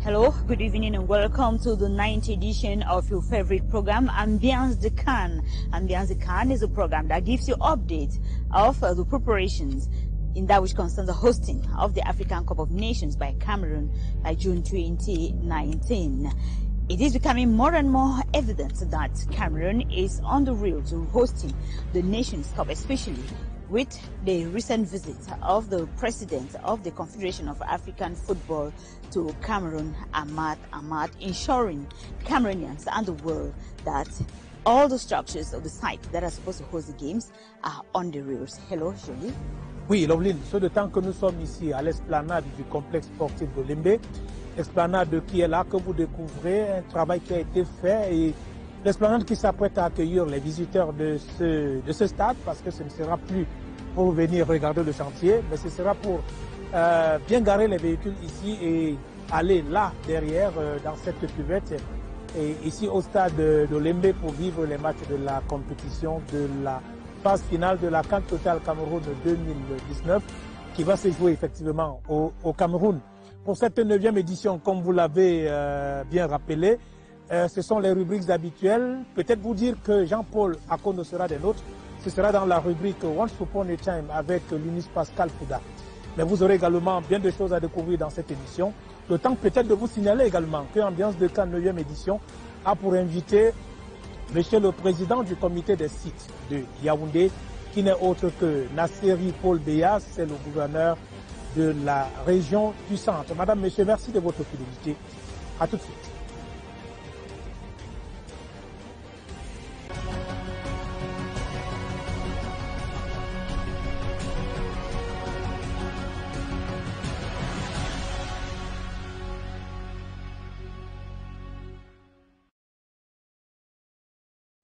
Hello, good evening and welcome to the 9th edition of your favorite program, Ambiance de CAN. Ambiance de CAN is a program that gives you updates of the preparations in that which concerns the hosting of the African Cup of Nations by Cameroon by June 2019. It is becoming more and more evident that Cameroon is on the rail to hosting the Nations Cup, especially with the recent visit of the president of the Confederation of African Football to Cameroon, Ahmad Ahmad, ensuring Cameroonians and the world that all the structures of the site that are supposed to host the games are on the rails. Hello, Jolie. Oui, Loveline, ce de temps que nous sommes ici à l'esplanade du complexe sportif de Lembe, l'esplanade qui est là, que vous découvrez, un travail qui a été fait et l'esplanade qui s'apprête à accueillir les visiteurs de ce stade, parce que ce ne sera plus pour venir regarder le chantier, mais ce sera pour bien garer les véhicules ici et aller là, derrière, dans cette cuvette, et ici au stade de Lembe pour vivre les matchs de la compétition de la phase finale de la CAN Total Cameroun 2019, qui va se jouer effectivement au Cameroun. Pour cette 9e édition, comme vous l'avez bien rappelé, ce sont les rubriques habituelles. Peut-être vous dire que Jean-Paul Akono sera des nôtres. Ce sera dans la rubrique Once Upon a Time avec l'UNIS Pascal Fouda. Mais vous aurez également bien de choses à découvrir dans cette émission. Le temps peut-être de vous signaler également que Ambiance de CAN 9e édition a pour invité Monsieur le Président du comité des sites de Yaoundé, qui n'est autre que Nasseri Paul Beyaz, c'est le gouverneur de la région du centre. Madame, Monsieur, merci de votre fidélité. À tout de suite.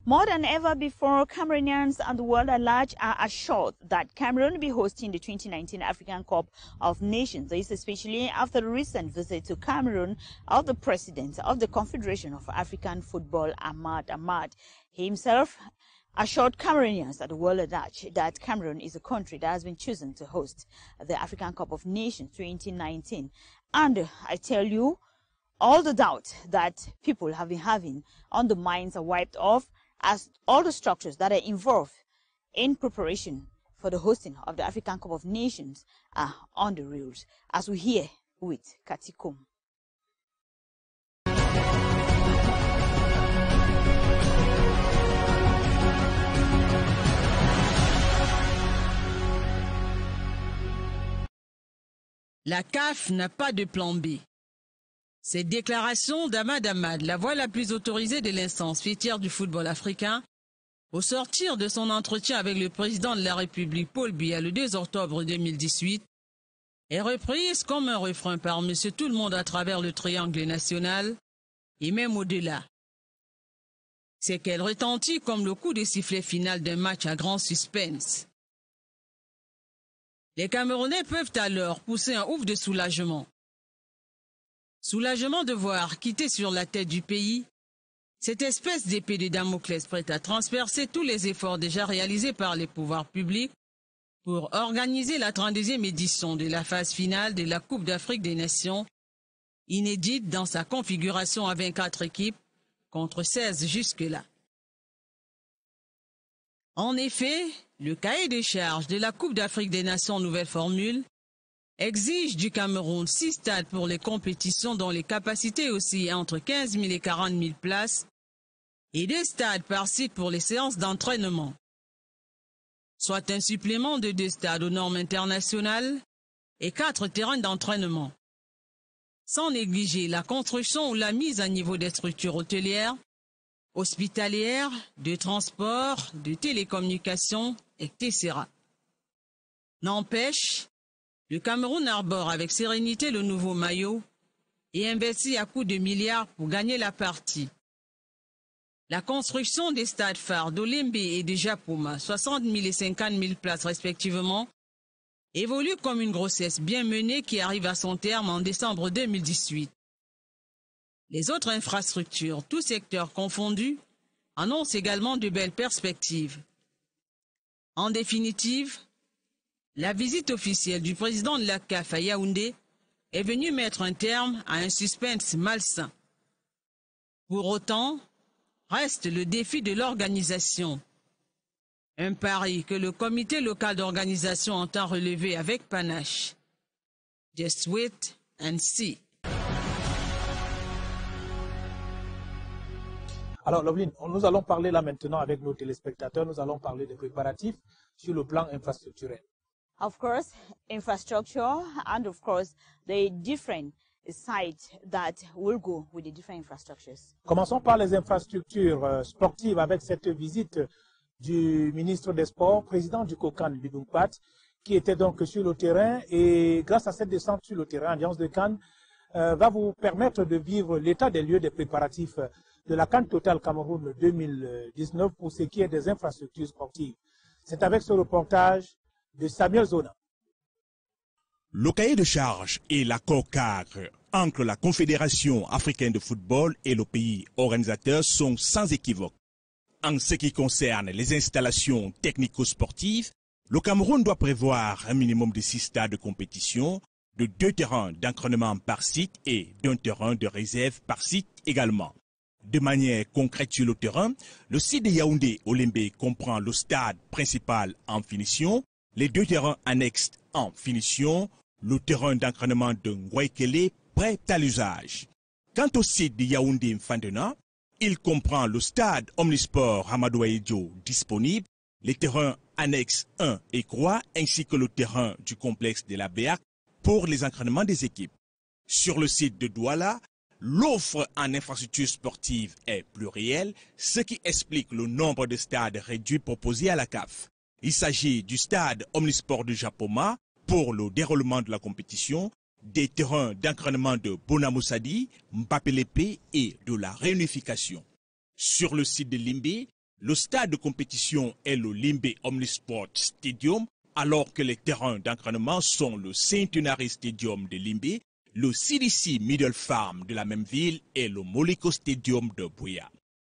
More than ever before, Cameroonians and the world at large are assured that Cameroon will be hosting the 2019 African Cup of Nations. This especially after the recent visit to Cameroon of the president of the Confederation of African Football, Ahmad Ahmad. He himself assured Cameroonians and the world at large that Cameroon is a country that has been chosen to host the African Cup of Nations 2019. And I tell you, all the doubt that people have been having on the minds are wiped off, as all the structures that are involved in preparation for the hosting of the African Cup of Nations are on the rails, as we hear with Katikum. La CAF n'a pas de plan B. Cette déclaration d'Ahmad Ahmad, la voix la plus autorisée de l'instance fêtière du football africain, au sortir de son entretien avec le président de la République Paul Biya le 2 octobre 2018, est reprise comme un refrain par Monsieur Tout-le-Monde à travers le triangle national et même au-delà. C'est qu'elle retentit comme le coup de sifflet final d'un match à grand suspense. Les Camerounais peuvent alors pousser un ouf de soulagement. Soulagement de voir quitter sur la tête du pays cette espèce d'épée de Damoclès prête à transpercer tous les efforts déjà réalisés par les pouvoirs publics pour organiser la 32e édition de la phase finale de la Coupe d'Afrique des Nations, inédite dans sa configuration à 24 équipes contre 16 jusque-là. En effet, le cahier des charges de la Coupe d'Afrique des Nations nouvelle formule exige du Cameroun 6 stades pour les compétitions dont les capacités oscillent entre 15 000 et 40 000 places et 2 stades par site pour les séances d'entraînement, soit un supplément de 2 stades aux normes internationales et 4 terrains d'entraînement, sans négliger la construction ou la mise à niveau des structures hôtelières, hospitalières, de transport, de télécommunications, etc. N'empêche, le Cameroun arbore avec sérénité le nouveau maillot et investit à coups de milliards pour gagner la partie. La construction des stades phares d'Olembe et de Japoma, 60 000 et 50 000 places respectivement, évolue comme une grossesse bien menée qui arrive à son terme en décembre 2018. Les autres infrastructures, tous secteurs confondus, annoncent également de belles perspectives. En définitive, la visite officielle du président de la CAF à Yaoundé est venu mettre un terme à un suspense malsain. Pour autant, reste le défi de l'organisation. Un pari que le comité local d'organisation entend relever avec panache. Just wait and see. Alors, Loveline, nous allons parler là maintenant avec nos téléspectateurs. Nous allons parler des préparatifs sur le plan infrastructurel. Of course, infrastructure and of course the different sites that will go with the different infrastructures. Commençons par les infrastructures sportives avec cette visite du ministre des Sports, président du COCAN, Bidounkpat, qui était donc sur le terrain. Et grâce à cette descente sur le terrain, l'Alliance de Cannes va vous permettre de vivre l'état des lieux des préparatifs de la CAN Total Cameroun 2019 pour ce qui est des infrastructures sportives. C'est avec ce reportage de Samuel Zona. Le cahier de charges et l'accord cadre entre la Confédération africaine de football et le pays organisateur sont sans équivoque. En ce qui concerne les installations technico-sportives, le Cameroun doit prévoir un minimum de 6 stades de compétition, de 2 terrains d'entraînement par site et d'un terrain de réserve par site également. De manière concrète sur le terrain, le site de Yaoundé Olembe comprend le stade principal en finition, les 2 terrains annexes en finition, le terrain d'entraînement de Ngouaikele prêt à l'usage. Quant au site de Yaoundé Mfandena, il comprend le stade Omnisport Amadou Ahidjo disponible, les terrains annexes 1 et 3 ainsi que le terrain du complexe de la BEAC pour les entraînements des équipes. Sur le site de Douala, l'offre en infrastructure sportive est plurielle, ce qui explique le nombre de stades réduits proposés à la CAF. Il s'agit du stade Omnisport de Japoma pour le déroulement de la compétition, des terrains d'entraînement de Bonamoussadi, Mbapelepe et de la réunification. Sur le site de Limbe, le stade de compétition est le Limbe Omnisport Stadium, alors que les terrains d'entraînement sont le Centenary Stadium de Limbe, le CDC Middle Farm de la même ville et le Moliko Stadium de Bouya.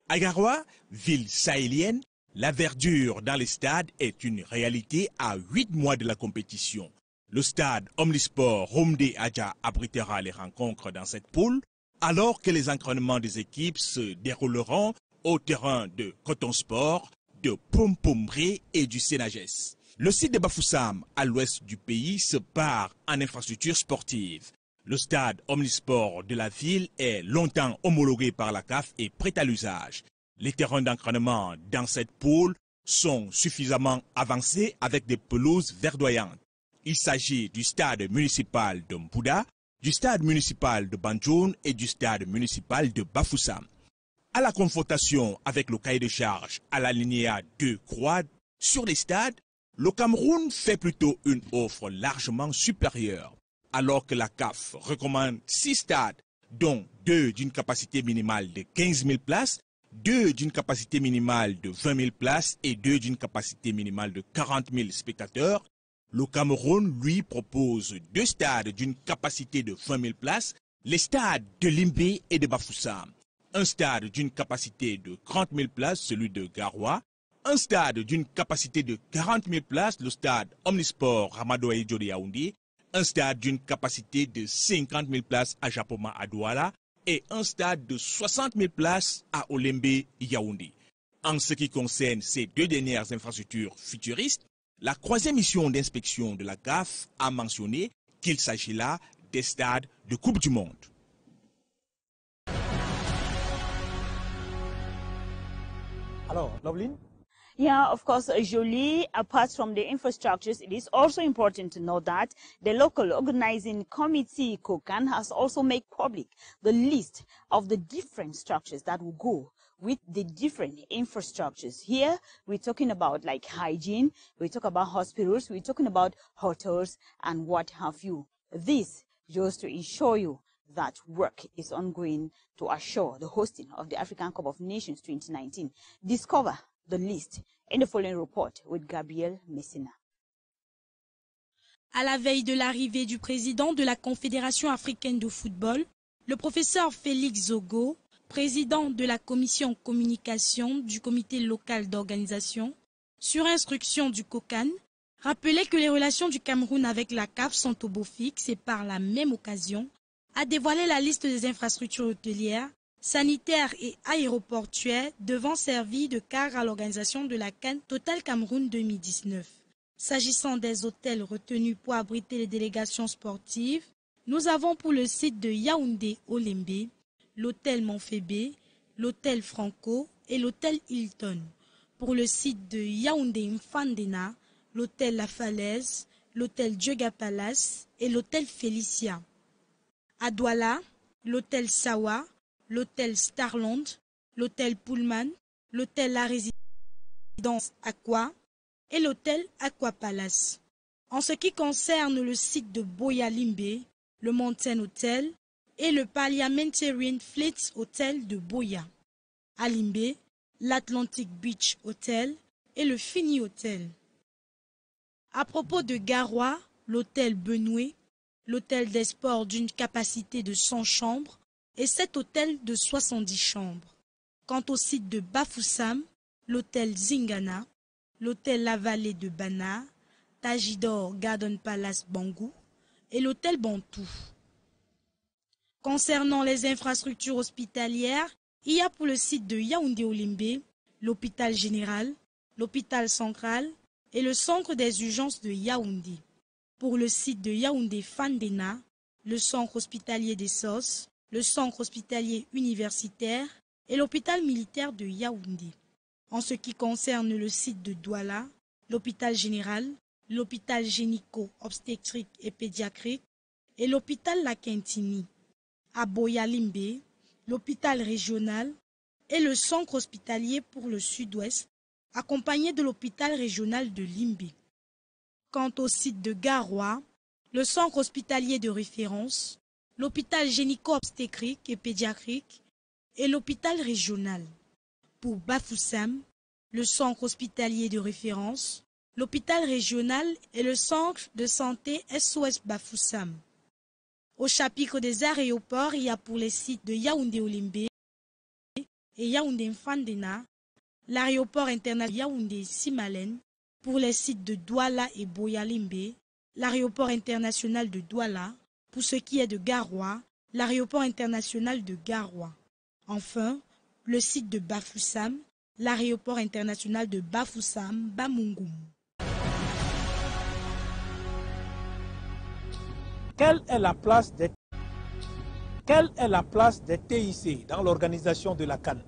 À Garoua, ville sahélienne, la verdure dans les stades est une réalité à 8 mois de la compétition. Le stade Omnisport Romde Adja abritera les rencontres dans cette poule, alors que les entraînements des équipes se dérouleront au terrain de Coton Sport, de Pompombré et du Sénagès. Le site de Bafoussam, à l'ouest du pays, se part en infrastructure sportive. Le stade Omnisport de la ville est longtemps homologué par la CAF et prêt à l'usage. Les terrains d'entraînement dans cette poule sont suffisamment avancés avec des pelouses verdoyantes. Il s'agit du stade municipal de Mbouda, du stade municipal de Banjoun et du stade municipal de Bafoussam. À la confrontation avec le cahier de charges à l'alinéa 2 croix sur les stades, le Cameroun fait plutôt une offre largement supérieure. Alors que la CAF recommande 6 stades, dont 2 d'une capacité minimale de 15 000 places, 2 d'une capacité minimale de 20 000 places et 2 d'une capacité minimale de 40 000 spectateurs, le Cameroun lui propose 2 stades d'une capacité de 20 000 places, les stades de Limbe et de Bafoussam, un stade d'une capacité de 30 000 places, celui de Garoua, un stade d'une capacité de 40 000 places, le stade Omnisport Amadou Ahidjo de Yaoundé, un stade d'une capacité de 50 000 places à Japoma à Douala et un stade de 60 000 places à Olembe Yaoundé. En ce qui concerne ces 2 dernières infrastructures futuristes, la 3e mission d'inspection de la CAF a mentionné qu'il s'agit là des stades de Coupe du Monde. Alors, Loveline? Yeah, of course, Jolie, apart from the infrastructures, it is also important to know that the local organizing committee, COCAN, has also made public the list of the different structures that will go with the different infrastructures. Here, we're talking about like hygiene, we talk about hospitals, we're talking about hotels and what have you. This just to ensure you that work is ongoing to assure the hosting of the African Cup of Nations 2019. Discover the list in the following report with Gabriel Messina. À la veille de l'arrivée du président de la Confédération africaine de football, le professeur Félix Zogo, président de la commission communication du comité local d'organisation, sur instruction du COCAN, Rappelez que les relations du Cameroun avec la CAF sont au beau fixe et par la même occasion a dévoilé la liste des infrastructures hôtelières, sanitaires et aéroportuaires devant servir de cadre à l'organisation de la CAN Total Cameroun 2019. S'agissant des hôtels retenus pour abriter les délégations sportives, nous avons pour le site de Yaoundé-Olembe, l'hôtel Monfébé, l'hôtel Franco et l'hôtel Hilton. Pour le site de Yaoundé-Mfandena, l'hôtel La Falaise, l'hôtel Djega Palace et l'hôtel Félicia. À Douala, l'hôtel Sawa, l'hôtel Starland, l'hôtel Pullman, l'hôtel La Résidence Aqua et l'hôtel Aqua Palace. En ce qui concerne le site de Boya Limbe, le Mountain Hotel et le Parliamentarian Fleet Hotel de Boya. À Limbe, l'Atlantic Beach Hotel et le Fini Hotel. À propos de Garoua, l'hôtel Benoué, l'hôtel des sports d'une capacité de 100 chambres et 7 hôtels de 70 chambres. Quant au site de Bafoussam, l'hôtel Zingana, l'hôtel La Vallée de Bana, Tajidor Garden Palace Bangou et l'hôtel Bantou. Concernant les infrastructures hospitalières, il y a pour le site de Yaoundé-Olimbe, l'hôpital général, l'hôpital central et le centre des urgences de Yaoundé. Pour le site de Yaoundé-Fandena, le centre hospitalier des SOS, le centre hospitalier universitaire et l'hôpital militaire de Yaoundé. En ce qui concerne le site de Douala, l'hôpital général, l'hôpital gynéco-obstétrique et pédiatrique et l'hôpital La Quintini. À Boya Limbe, l'hôpital régional et le centre hospitalier pour le sud-ouest, accompagné de l'hôpital régional de Limbe. Quant au site de Garoua, le centre hospitalier de référence, l'hôpital gynéco-obstétrique et pédiatrique et l'hôpital régional. Pour Bafoussam, le centre hospitalier de référence, l'hôpital régional et le centre de santé SOS Bafoussam. Au chapitre des aéroports, il y a pour les sites de Yaoundé-Olimbe et Yaoundé-Mfandena, l'aéroport international Yaoundé-Simalène, pour les sites de Douala et Boya Limbe, l'aéroport international de Douala, pour ce qui est de Garoua, l'aéroport international de Garoua. Enfin, le site de Bafoussam, l'aéroport international de Bafoussam, Bamungum. Quelle est la place des TIC dans l'organisation de la CAN?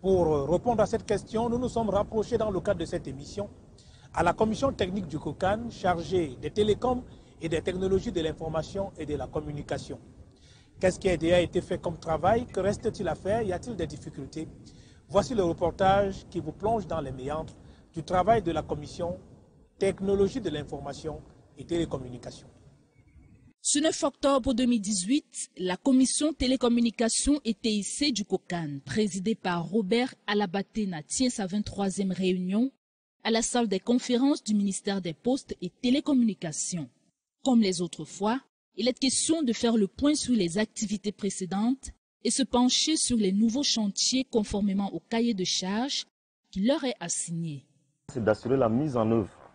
Pour répondre à cette question, nous nous sommes rapprochés dans le cadre de cette émission à la commission technique du COCAN chargée des télécoms et des technologies de l'information et de la communication. Qu'est-ce qui a déjà été fait comme travail? Que reste-t-il à faire? Y a-t-il des difficultés? Voici le reportage qui vous plonge dans les méandres du travail de la commission technologie de l'information et télécommunication. Ce 9 octobre 2018, la commission télécommunications et TIC du COCAN, présidée par Robert Alabatena, tient sa 23e réunion à la salle des conférences du ministère des Postes et Télécommunications. Comme les autres fois, il est question de faire le point sur les activités précédentes et se pencher sur les nouveaux chantiers conformément au cahier de charges qui leur est assigné. C'est d'assurer la mise en œuvre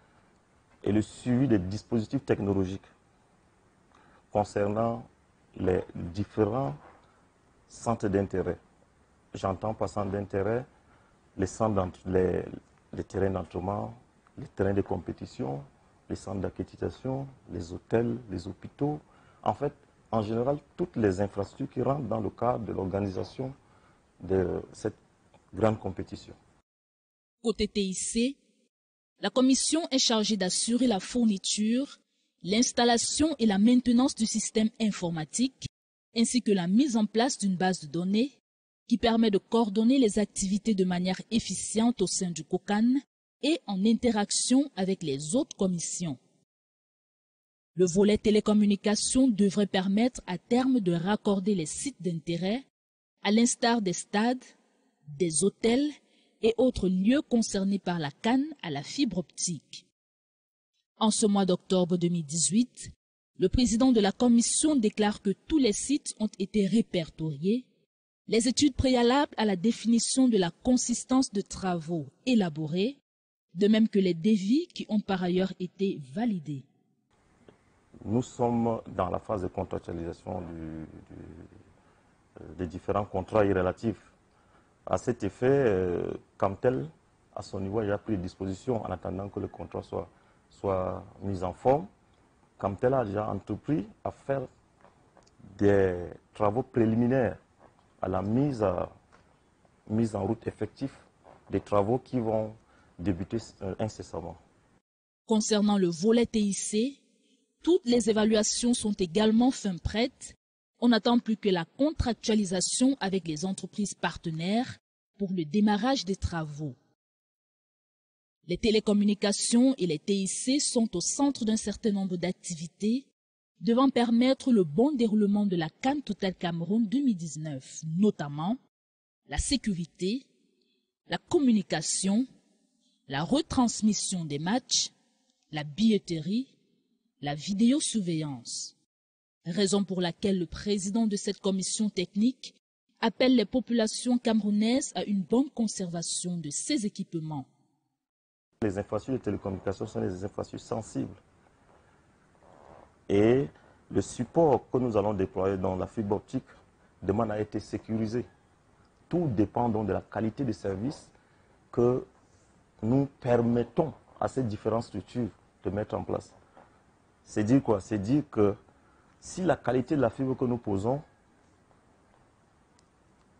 et le suivi des dispositifs technologiques concernant les différents centres d'intérêt. J'entends par centre d'intérêt les terrains d'entraînement, les terrains de compétition, les centres d'accréditation, les hôtels, les hôpitaux. En fait, en général, toutes les infrastructures qui rentrent dans le cadre de l'organisation de cette grande compétition. Côté TIC, la commission est chargée d'assurer la fourniture, l'installation et la maintenance du système informatique, ainsi que la mise en place d'une base de données qui permet de coordonner les activités de manière efficiente au sein du COCAN et en interaction avec les autres commissions. Le volet télécommunications devrait permettre à terme de raccorder les sites d'intérêt, à l'instar des stades, des hôtels et autres lieux concernés par la CAN à la fibre optique. En ce mois d'octobre 2018, le président de la commission déclare que tous les sites ont été répertoriés. Les études préalables à la définition de la consistance de travaux élaborées de même que les devis qui ont par ailleurs été validés. Nous sommes dans la phase de contractualisation des différents contrats irrélatifs. À cet effet, Camtel, à son niveau, il a pris des dispositions en attendant que le contrat soit mis en forme. Camtel a déjà entrepris à faire des travaux préliminaires à la mise en route effective des travaux qui vont débuter incessamment. Concernant le volet TIC, toutes les évaluations sont également fin prêtes. On n'attend plus que la contractualisation avec les entreprises partenaires pour le démarrage des travaux. Les télécommunications et les TIC sont au centre d'un certain nombre d'activités devant permettre le bon déroulement de la CAN Total Cameroun 2019, notamment la sécurité, la communication, la retransmission des matchs, la billetterie, la vidéosurveillance. Raison pour laquelle le président de cette commission technique appelle les populations camerounaises à une bonne conservation de ces équipements. Les infrastructures de télécommunications sont des infrastructures sensibles. Et le support que nous allons déployer dans la fibre optique demande à être sécurisé. Tout dépend donc de la qualité de service que nous permettons à ces différentes structures de mettre en place. C'est dire quoi? C'est dire que si la qualité de la fibre que nous posons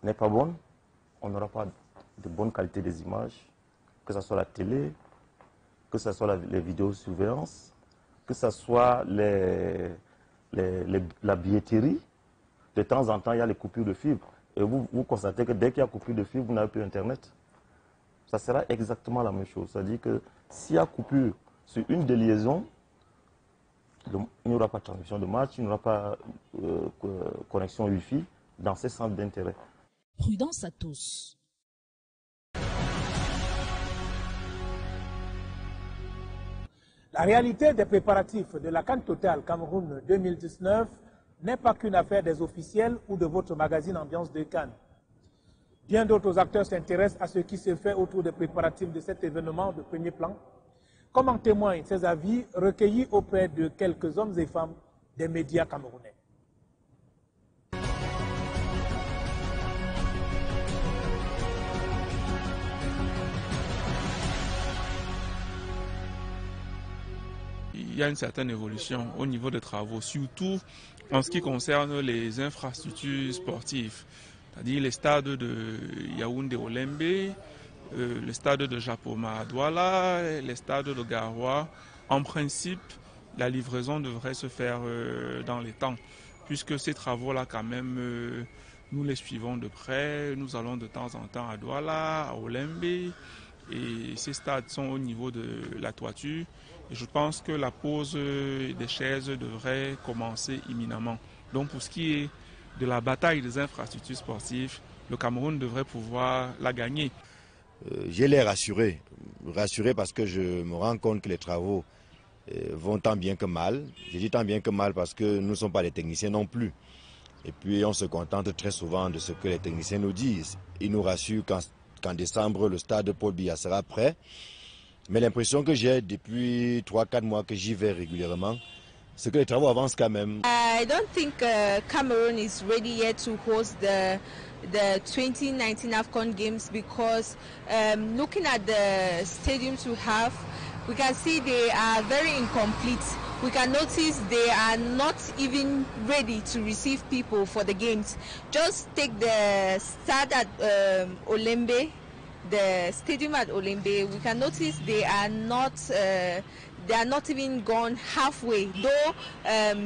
n'est pas bonne, on n'aura pas de bonne qualité des images, que ce soit la télé, que ce soit les vidéosurveillance, que ce soit la billetterie. De temps en temps, il y a les coupures de fibre. Et vous constatez que dès qu'il y a coupure de fibre, vous n'avez plus Internet. Ça sera exactement la même chose. C'est-à-dire que s'il y a coupure sur une des liaisons, il n'y aura pas de transmission de match, il n'y aura pas connexion Wi-Fi dans ces centres d'intérêt. Prudence à tous. La réalité des préparatifs de la CAN Total Cameroun 2019 n'est pas qu'une affaire des officiels ou de votre magazine Ambiance de Cannes. Bien d'autres acteurs s'intéressent à ce qui se fait autour des préparatifs de cet événement de premier plan, comme en témoignent ces avis recueillis auprès de quelques hommes et femmes des médias camerounais. Il y a une certaine évolution au niveau des travaux, surtout en ce qui concerne les infrastructures sportives, c'est-à-dire les stades de Yaoundé Olembe, le stade de Japoma à Douala, les stades de Garoua. En principe, la livraison devrait se faire dans les temps, puisque ces travaux-là, quand même, nous les suivons de près. Nous allons de temps en temps à Douala, à Olembe, et ces stades sont au niveau de la toiture. Et je pense que la pose des chaises devrait commencer imminemment. Donc pour ce qui est de la bataille des infrastructures sportives, le Cameroun devrait pouvoir la gagner. J'ai l'air rassuré parce que je me rends compte que les travaux vont tant bien que mal. Je dis tant bien que mal parce que nous ne sommes pas des techniciens non plus. Et puis on se contente très souvent de ce que les techniciens nous disent. Ils nous rassurent qu'en décembre, le stade de Paul Biya sera prêt. Mais l'impression que j'ai depuis 3-4 mois que j'y vais régulièrement, c'est que les travaux avancent quand même. I don't think Cameroon is ready yet to host the 2019 AFCON Games because looking at the stadiums we have, we can see they are very incomplete. We can notice they are not even ready to receive people for the games. Just take the stade at Olembe. The stadium at Olembe, we can notice they are not even gone halfway. Though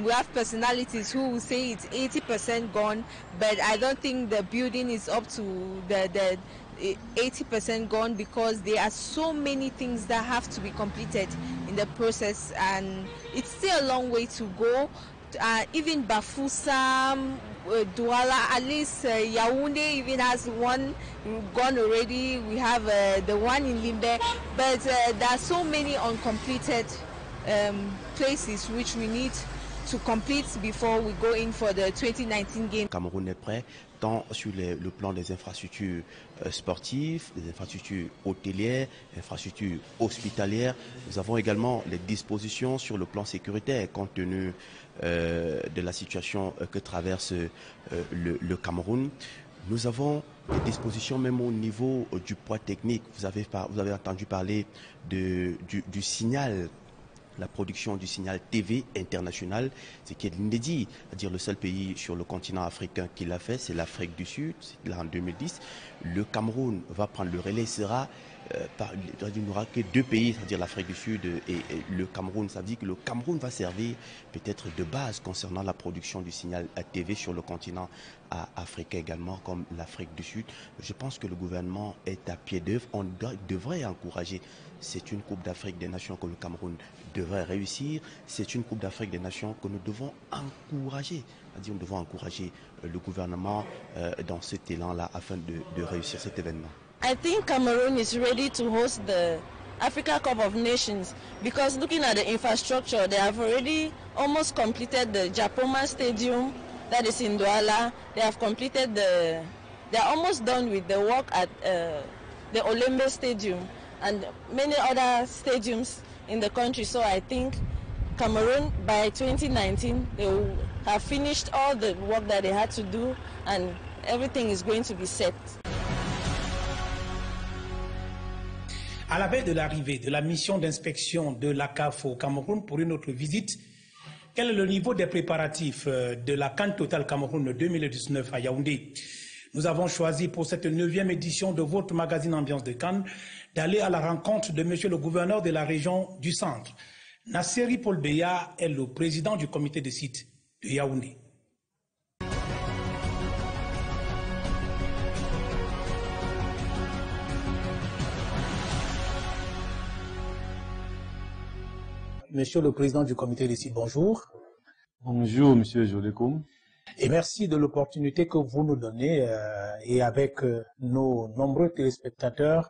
we have personalities who will say it's 80% gone, but I don't think the building is up to the 80% gone because there are so many things that have to be completed in the process, and it's still a long way to go. Even Bafoussam, Douala, at least Yaoundé even has one gone already. We have the one in Limbe, but there are so many uncompleted places which we need to complete before we go in for the 2019 game. Cameroun est prêt tant sur le plan des infrastructures sportives, des infrastructures hôtelières, infrastructures hospitalières. Nous avons également les dispositions sur le plan sécuritaire compte tenu de la situation que traverse le Cameroun. Nous avons des dispositions même au niveau du poids technique. Vous avez entendu parler du signal, la production du signal TV international, ce qui est inédit. C'est-à-dire le seul pays sur le continent africain qui l'a fait, c'est l'Afrique du Sud, là en 2010. Le Cameroun va prendre le relais, il n'y aura que deux pays, c'est-à-dire l'Afrique du Sud et le Cameroun. Ça veut dire que le Cameroun va servir peut-être de base concernant la production du signal TV sur le continent africain également, comme l'Afrique du Sud. Je pense que le gouvernement est à pied d'œuvre. On devrait encourager. C'est une Coupe d'Afrique des Nations que le Cameroun devrait réussir. C'est une Coupe d'Afrique des Nations que nous devons encourager. C'est-à-dire nous devons encourager le gouvernement dans cet élan-là afin de réussir cet événement. I think Cameroon is ready to host the Africa Cup of Nations because looking at the infrastructure, they have already almost completed the Japoma Stadium that is in Douala. They have completed they are almost done with the work at the Olembe Stadium and many other stadiums in the country. So I think Cameroon by 2019 they will have finished all the work that they had to do and everything is going to be set. À la veille de l'arrivée de la mission d'inspection de la CAF au Cameroun pour une autre visite, quel est le niveau des préparatifs de la CAN Total Cameroun 2019 à Yaoundé? Nous avons choisi pour cette 9e édition de votre magazine Ambiance de Cannes d'aller à la rencontre de monsieur le gouverneur de la région du Centre. Nasseri Paul Beya est le président du comité de site de Yaoundé. Monsieur le président du comité de site, bonjour. Bonjour, monsieur Jolekoum. Et merci de l'opportunité que vous nous donnez et avec nos nombreux téléspectateurs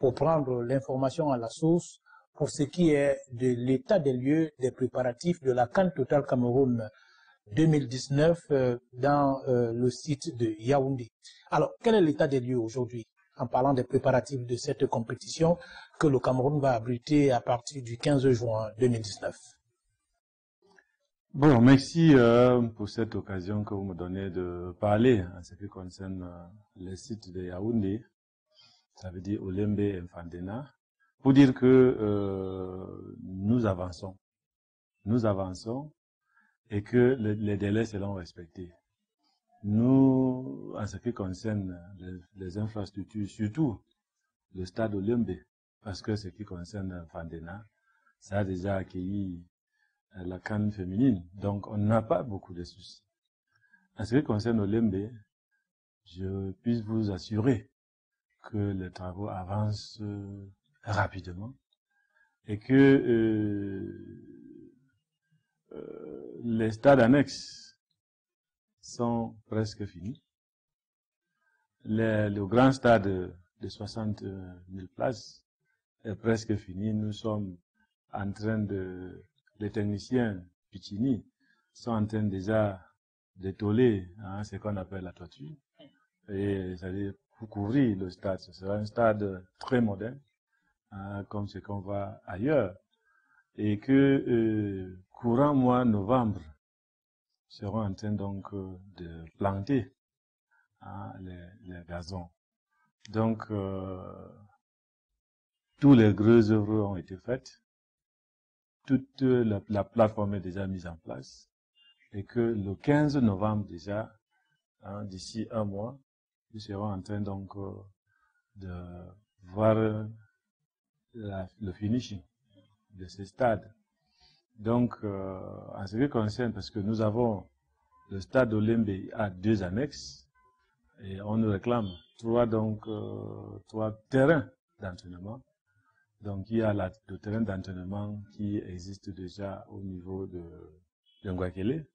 pour prendre l'information à la source pour ce qui est de l'état des lieux des préparatifs de la CAN Total Cameroun 2019 dans le site de Yaoundé. Alors, quel est l'état des lieux aujourd'hui en parlant des préparatifs de cette compétition que le Cameroun va abriter à partir du 15 juin 2019? Bon, merci pour cette occasion que vous me donnez de parler en ce qui concerne le site de Yaoundé, ça veut dire Olembe et Mfandena, pour dire que nous avançons et que les délais seront respectés. Nous, en ce qui concerne les infrastructures, surtout le stade Olembe, parce que ce qui concerne Mfandena, ça a déjà accueilli la CAN féminine, donc on n'a pas beaucoup de soucis. En ce qui concerne Olembe, je puis vous assurer que les travaux avancent rapidement et que les stades annexes sont presque finis. Le grand stade de 60 000 places est presque fini. Nous sommes en train les techniciens Pichini sont en train déjà d'étoler ce qu'on appelle la toiture. Et c'est-à-dire pour couvrir le stade. Ce sera un stade très moderne, comme ce qu'on voit ailleurs. Et que courant mois novembre, seront en train donc de planter les gazons. Donc, tous les grosses œuvres ont été faites. Toute la plateforme est déjà mise en place. Et que le 15 novembre déjà, d'ici un mois, nous serons en train donc de voir le finishing de ce stade. Donc, en ce qui concerne, parce que nous avons le stade Olembe à 2 annexes, et on nous réclame 3 terrains d'entraînement. Donc, il y a le terrain d'entraînement qui existe déjà au niveau de Ngwakele,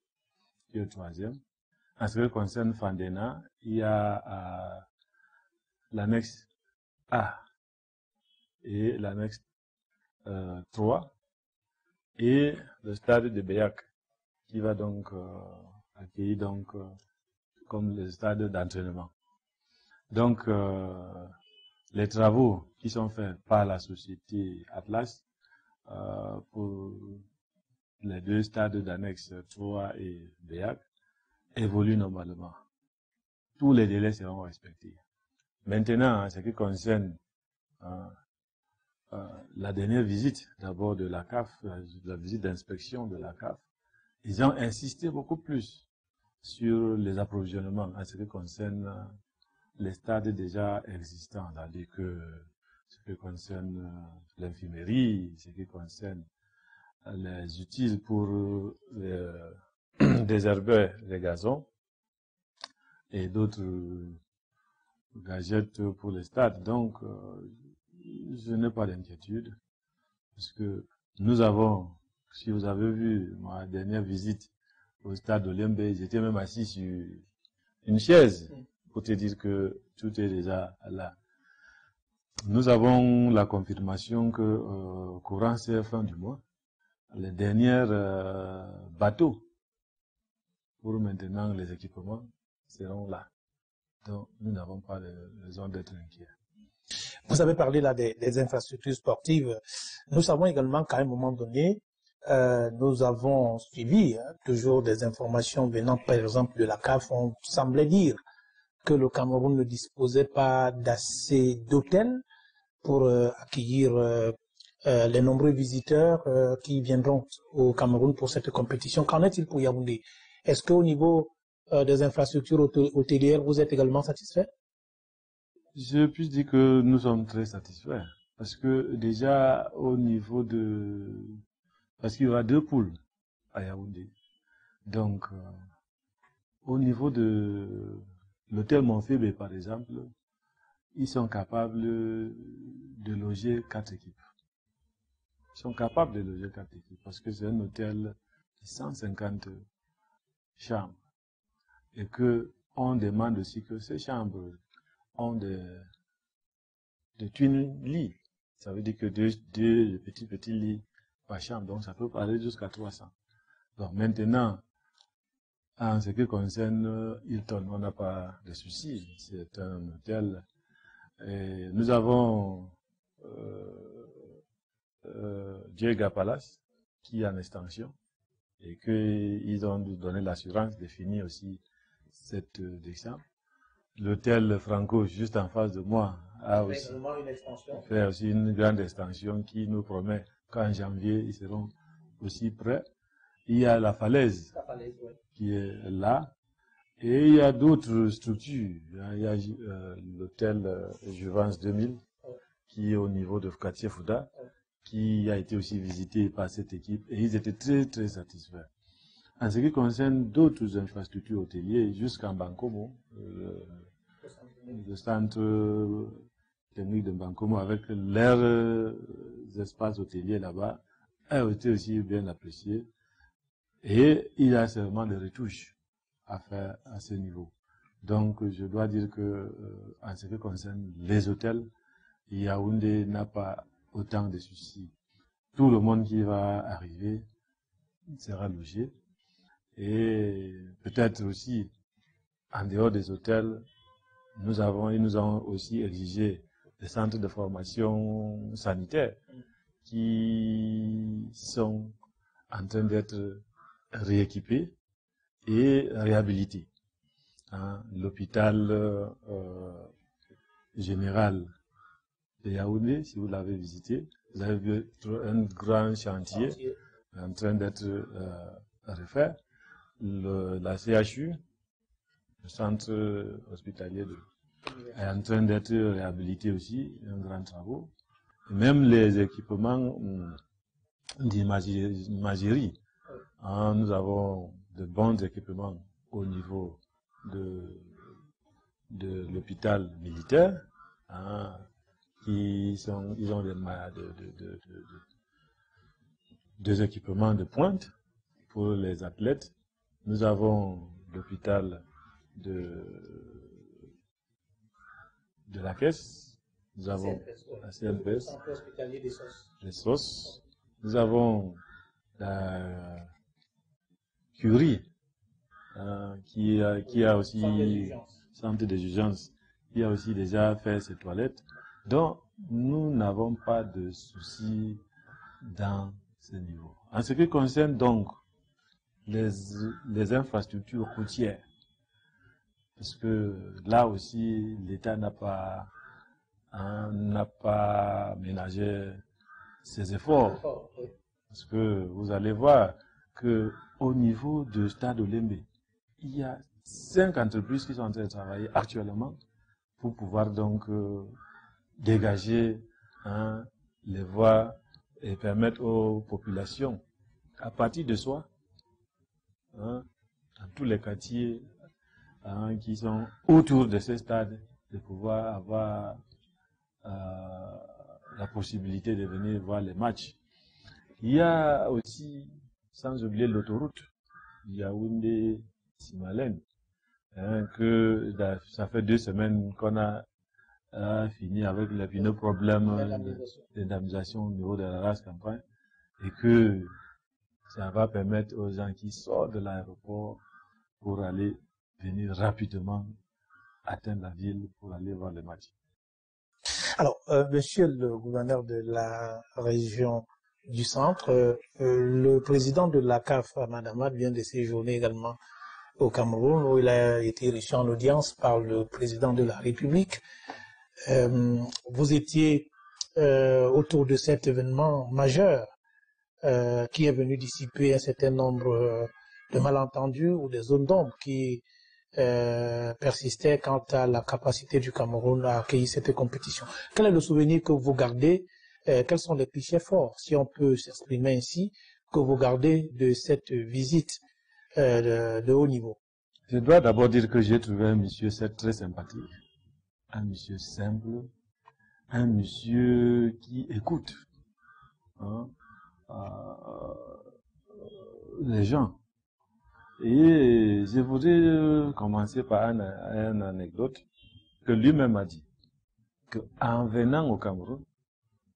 qui est le 3e. En ce qui concerne Fandena, il y a l'annexe A et l'annexe 3 et le stade de Beyak, qui va donc accueillir donc comme le stade d'entraînement. Donc les travaux qui sont faits par la société Atlas pour les deux stades d'annexe 3 et BEAC évoluent normalement. Tous les délais seront respectés. Maintenant, en ce qui concerne la dernière visite, d'abord de la CAF, la visite d'inspection de la CAF, ils ont insisté beaucoup plus sur les approvisionnements en ce qui concerne les stades déjà existants, c'est-à-dire que ce qui concerne l'infirmerie, ce qui concerne les outils pour désherber les gazons et d'autres gadgets pour les stades. Donc, je n'ai pas d'inquiétude, parce que nous avons, si vous avez vu ma dernière visite au stade Olembe, j'étais même assis sur une chaise pour te dire que tout est déjà là. Nous avons la confirmation que courant ces fin du mois, les derniers bateaux pour maintenant les équipements seront là. Donc, nous n'avons pas de raison d'être inquiets. Vous avez parlé là des infrastructures sportives. Nous savons également qu'à un moment donné, nous avons suivi toujours des informations venant par exemple de la CAF. On semblait dire que le Cameroun ne disposait pas d'assez d'hôtels pour accueillir les nombreux visiteurs qui viendront au Cameroun pour cette compétition. Qu'en est-il pour Yaoundé? Est-ce qu'au niveau des infrastructures hôtelières, vous êtes également satisfait? Je puis dire que nous sommes très satisfaits. Parce que déjà, au niveau parce qu'il y aura 2 poules à Yaoundé. Donc, au niveau de l'hôtel Monfébé, par exemple, ils sont capables de loger 4 équipes. Ils sont capables de loger 4 équipes parce que c'est un hôtel de 150 chambres. Et que on demande aussi que ces chambres ont de twin lits. Ça veut dire que deux petits lits par chambre. Donc ça peut aller jusqu'à 300. Donc maintenant, en ce qui concerne Hilton, on n'a pas de soucis. C'est un hôtel. Et nous avons Diega Palace qui est en extension et qu'ils ont donné l'assurance de finir aussi cette décembre. L'hôtel Franco, juste en face de moi, a aussi fait aussi une grande extension qui nous promet qu'en janvier, ils seront aussi prêts. Il y a la falaise qui est là. Et il y a d'autres structures. Il y a l'hôtel Juvence 2000 qui est au niveau de quartier Fouda, qui a été aussi visité par cette équipe. Et ils étaient très, très satisfaits. En ce qui concerne d'autres infrastructures hôtelières, jusqu'en Bankomo, le centre technique de Bankomo, avec leurs espaces hôteliers là-bas, a été aussi bien apprécié. Et il y a seulement des retouches à faire à ce niveau. Donc, je dois dire que, en ce qui concerne les hôtels, Yaoundé n'a pas autant de soucis. Tout le monde qui va arriver sera logé. Et peut-être aussi, en dehors des hôtels, ils nous ont aussi exigé des centres de formation sanitaire qui sont en train d'être rééquipés et réhabilités. L'hôpital général de Yaoundé, si vous l'avez visité, vous avez vu un grand chantier en train d'être refait. La CHU, le centre hospitalier est en train d'être réhabilité aussi, un grand travaux. Et même les équipements d'imagerie. Nous avons de bons équipements au niveau de l'hôpital militaire. Ils ont des équipements de pointe pour les athlètes. Nous avons l'hôpital de la Caisse. Nous avons la CNPS, les SOS. Nous avons Curie, qui a aussi centre des urgences, qui a aussi déjà fait ses toilettes. Donc, nous n'avons pas de soucis dans ce niveau. En ce qui concerne donc les infrastructures routières, parce que là aussi, l'État n'a pas ménagé ses efforts. Parce que vous allez voir qu'au niveau du stade Olembe, il y a 5 entreprises qui sont en train de travailler actuellement pour pouvoir donc dégager les voies et permettre aux populations, à partir de soi, dans tous les quartiers qui sont autour de ces stades, de pouvoir avoir la possibilité de venir voir les matchs. Il y a aussi, sans oublier l'autoroute, Yaoundé-Simalène, que ça fait 2 semaines qu'on a fini avec les vineux problèmes d'indemnisation au niveau de la race campagne, et que ça va permettre aux gens qui sortent de l'aéroport pour aller venir rapidement atteindre la ville pour aller voir le match. Alors, monsieur le gouverneur de la région du centre, le président de la CAF, Ahmad Ahmad, vient de séjourner également au Cameroun, où il a été reçu en audience par le président de la République. Vous étiez autour de cet événement majeur qui est venu dissiper un certain nombre de malentendus ou des zones d'ombre qui persistaient quant à la capacité du Cameroun à accueillir cette compétition. Quel est le souvenir que vous gardez, quels sont les clichés forts, si on peut s'exprimer ainsi, que vous gardez de cette visite de haut niveau? Je dois d'abord dire que j'ai trouvé un monsieur très sympathique, un monsieur simple, un monsieur qui écoute les gens. Et je voudrais commencer par une anecdote que lui-même a dit, qu'en venant au Cameroun,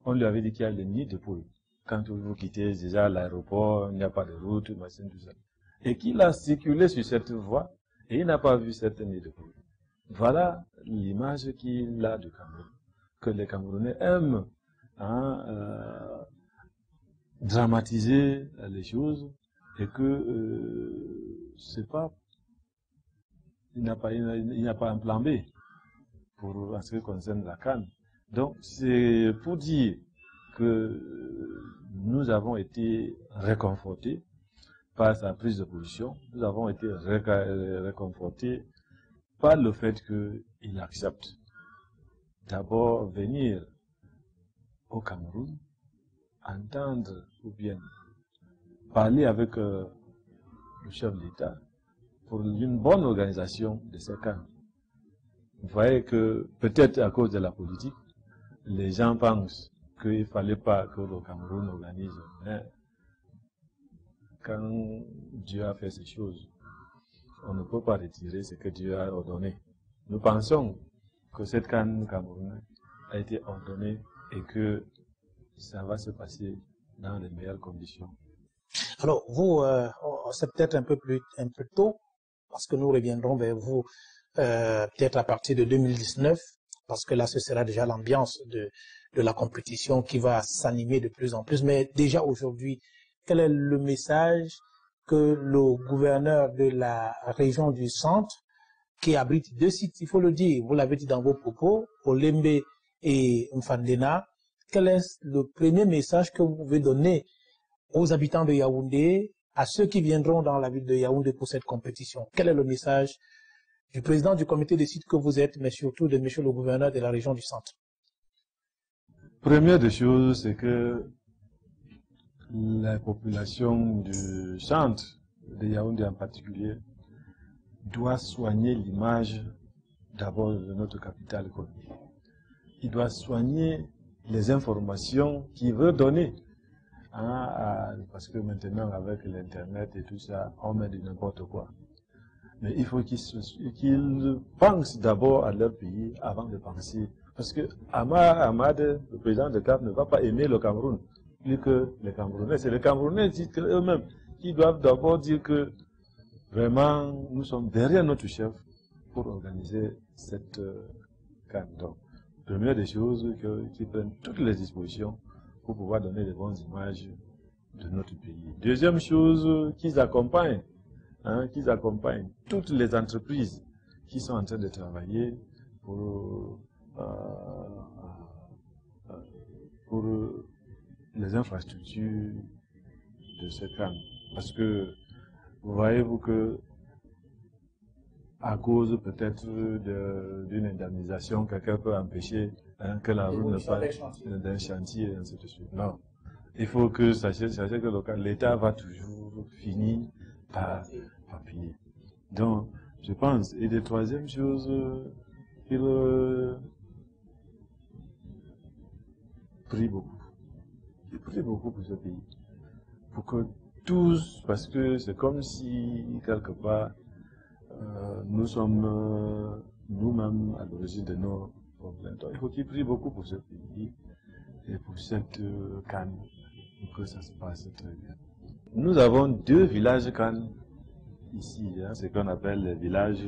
on lui avait dit qu'il y a le nid de poule. Quand vous quittez déjà l'aéroport, il n'y a pas de route, machin, tout ça. Et qu'il a circulé sur cette voie et il n'a pas vu cette nid de poule. Voilà l'image qu'il a du Cameroun, que les Camerounais aiment dramatiser les choses, et que c'est pas, il n'y a pas un plan B en ce qui concerne la CAN. Donc c'est pour dire que nous avons été réconfortés par sa prise de position, nous avons été réconfortés par le fait qu'il accepte d'abord venir au Cameroun, entendre ou bien parler avec le chef d'État pour une bonne organisation de ces camps. Vous voyez que peut-être à cause de la politique, les gens pensent qu'il ne fallait pas que le Cameroun organise. Mais quand Dieu a fait ces choses, on ne peut pas retirer ce que Dieu a ordonné. Nous pensons que cette CAN camerounaise a été ordonnée et que ça va se passer dans les meilleures conditions. Alors, vous, c'est peut-être un peu tôt, parce que nous reviendrons vers vous peut-être à partir de 2019, parce que là, ce sera déjà l'ambiance de la compétition qui va s'animer de plus en plus. Mais déjà aujourd'hui, quel est le message que le gouverneur de la région du centre, qui abrite 2 sites, il faut le dire, vous l'avez dit dans vos propos, Olembe et Mfandena, quel est le premier message que vous pouvez donner aux habitants de Yaoundé, à ceux qui viendront dans la ville de Yaoundé pour cette compétition? Quel est le message du président du comité des sites que vous êtes, mais surtout de monsieur le gouverneur de la région du centre? Première des choses, c'est que la population du centre, de Yaoundé en particulier, doit soigner l'image d'abord de notre capitale économique. Il doit soigner les informations qu'il veut donner. Parce que maintenant, avec l'Internet et tout ça, on met de n'importe quoi. Mais il faut qu'ils pensent d'abord à leur pays avant de penser. Parce que Ahmad, le président de CAF, ne va pas aimer le Cameroun plus que les Camerounais. C'est les Camerounais eux-mêmes qui doivent d'abord dire que vraiment, nous sommes derrière notre chef pour organiser cette CAN. Donc, première des choses, qu'ils prennent toutes les dispositions pour pouvoir donner les bonnes images de notre pays. Deuxième chose, qu'ils accompagnent toutes les entreprises qui sont en train de travailler pour les infrastructures de ce CAN. Parce que, voyez-vous que, à cause peut-être d'une indemnisation, quelqu'un peut empêcher que la route ne passe d'un chantier, et ainsi de suite. Non. Il faut que sachez que l'État va toujours finir par payer. Donc, je pense. Et la troisième chose, il prie beaucoup. Il prie beaucoup pour ce pays. Pour que tous, parce que c'est comme si, quelque part, nous sommes nous-mêmes à l'origine de nos problèmes. Donc, il faut qu'il prie beaucoup pour ce pays et pour cette CAN, pour que ça se passe très bien. Nous avons 2 villages CAN ici, hein, ce qu'on appelle les villages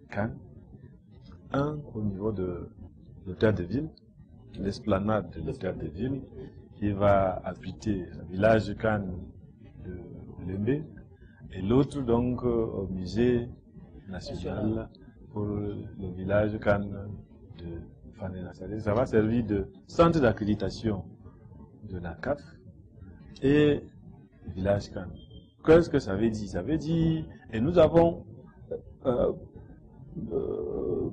CAN. Un au niveau de l'hôtel de ville, l'esplanade de l'hôtel de ville, qui va habiter le village CAN de Olembe, et l'autre donc au musée national pour le village CAN de Fandena. Ça va servir de centre d'accréditation de la CAF et village CAN. Qu'est-ce que ça veut dire? Ça veut dire, et nous avons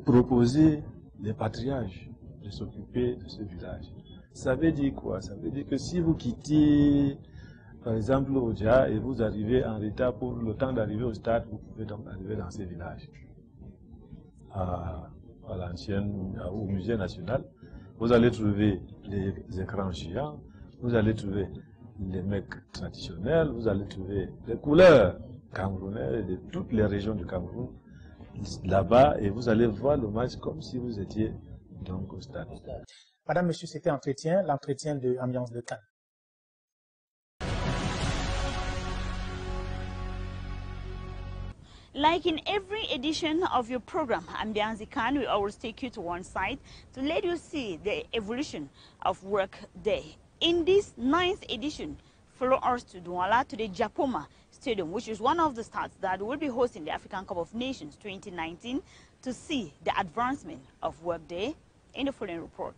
proposé les patriarches de s'occuper de ce village. Ça veut dire quoi? Ça veut dire que si vous quittez, par exemple, Oja et vous arrivez en retard pour le temps d'arriver au stade, vous pouvez donc arriver dans ces villages. Au musée national, vous allez trouver les écrans géants, vous allez trouver les mecs traditionnels, vous allez trouver les couleurs camerounaises de toutes les régions du Cameroun là-bas, et vous allez voir le match comme si vous étiez donc au stade. Madame, monsieur, c'était l'entretien de Ambiance de CAN. Like in every edition of your program, Ambiance CAN, we always take you to one side to let you see the evolution of work there. In this 9th edition, follow us to Douala, to the Japoma Stadium, which is one of the stars that will be hosting the African Cup of Nations 2019, to see the advancement of work there in the following report.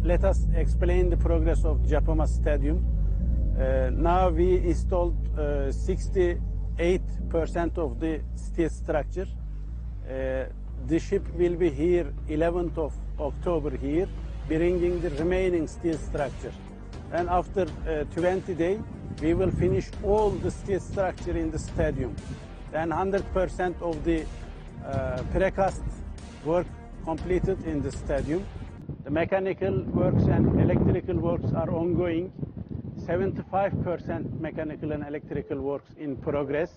Let us explain the progress of Japoma Stadium. Now we installed 68% of the steel structure. The ship will be here 11th of October here, bringing the remaining steel structure. And after 20 days, we will finish all the steel structure in the stadium. And 100% of the precast work completed in the stadium. The mechanical works and electrical works are ongoing. 75% mechanical and electrical works in progress.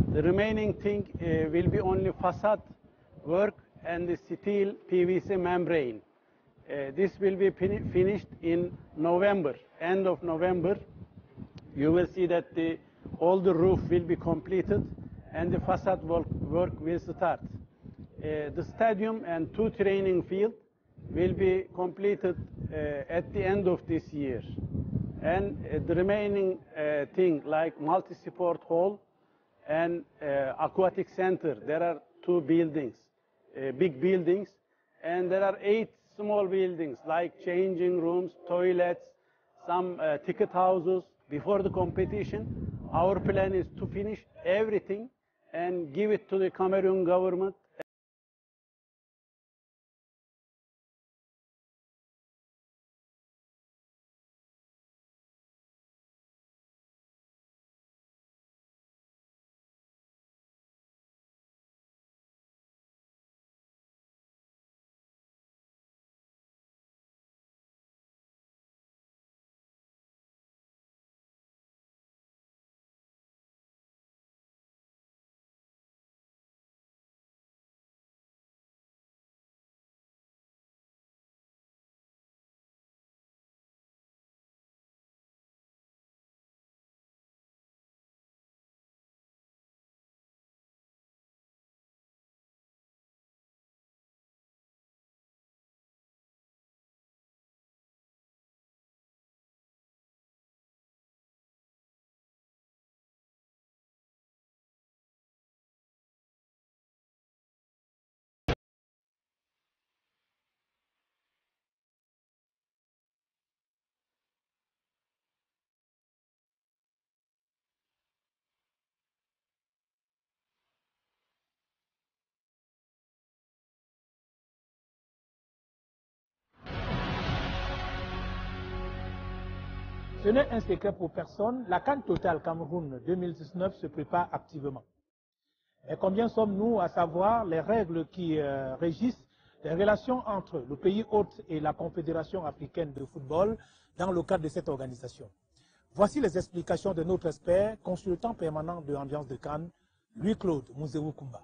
The remaining thing will be only facade work and the steel PVC membrane. This will be finished in November, end of November. You will see that all the roof will be completed and the facade work will start. The stadium and 2 training fields will be completed at the end of this year. And the remaining thing like multi-sport hall and aquatic center, there are 2 buildings, big buildings, and there are 8 small buildings like changing rooms, toilets, some ticket houses. Before the competition, our plan is to finish everything and give it to the Cameroon government Ce n'est un secret pour personne, la CAN Total Cameroun 2019 se prépare activement. Et combien sommes-nous à savoir les règles qui régissent les relations entre le pays hôte et la Confédération africaine de football dans le cadre de cette organisation? Voici les explications de notre expert, consultant permanent de l'ambiance de Cannes, Louis-Claude Mouzéou Koumba.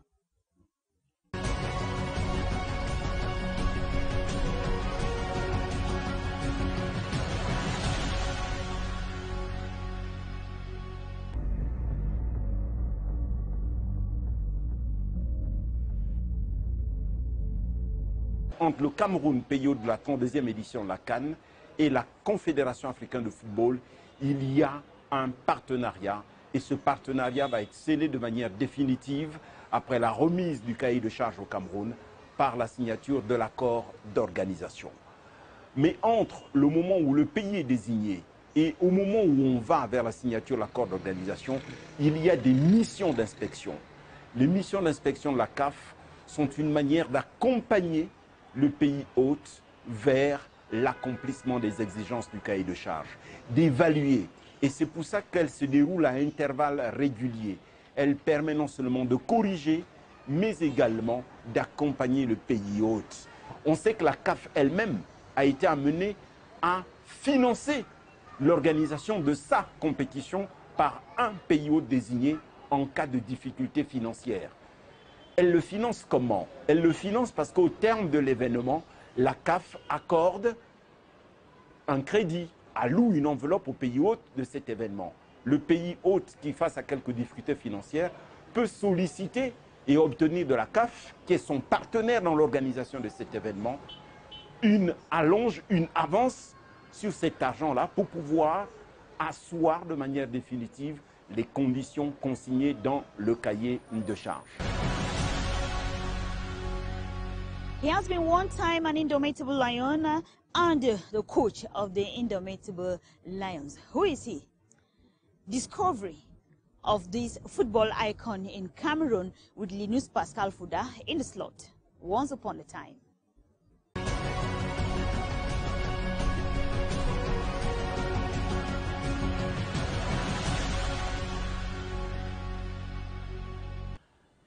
Entre le Cameroun, pays hôte de la 32e édition de la CAN, et la Confédération africaine de football, il y a un partenariat. Et ce partenariat va être scellé de manière définitive après la remise du cahier de charges au Cameroun par la signature de l'accord d'organisation. Mais entre le moment où le pays est désigné et au moment où on va vers la signature de l'accord d'organisation, il y a des missions d'inspection. Les missions d'inspection de la CAF sont une manière d'accompagner le pays hôte vers l'accomplissement des exigences du cahier de charges, d'évaluer. Et c'est pour ça qu'elle se déroule à intervalles réguliers. Elle permet non seulement de corriger, mais également d'accompagner le pays hôte. On sait que la CAF elle-même a été amenée à financer l'organisation de sa compétition par un pays hôte désigné en cas de difficultés financières. Elle le finance comment? Elle le finance parce qu'au terme de l'événement, la CAF accorde un crédit, alloue une enveloppe au pays hôte de cet événement. Le pays hôte qui, face à quelques difficultés financières, peut solliciter et obtenir de la CAF, qui est son partenaire dans l'organisation de cet événement, une allonge, une avance sur cet argent-là pour pouvoir asseoir de manière définitive les conditions consignées dans le cahier de charges. He has been one time an indomitable lion and the coach of the Indomitable Lions. Who is he? Discovery of this football icon in Cameroon with Linus Pascal Fouda in the slot. Once upon a time.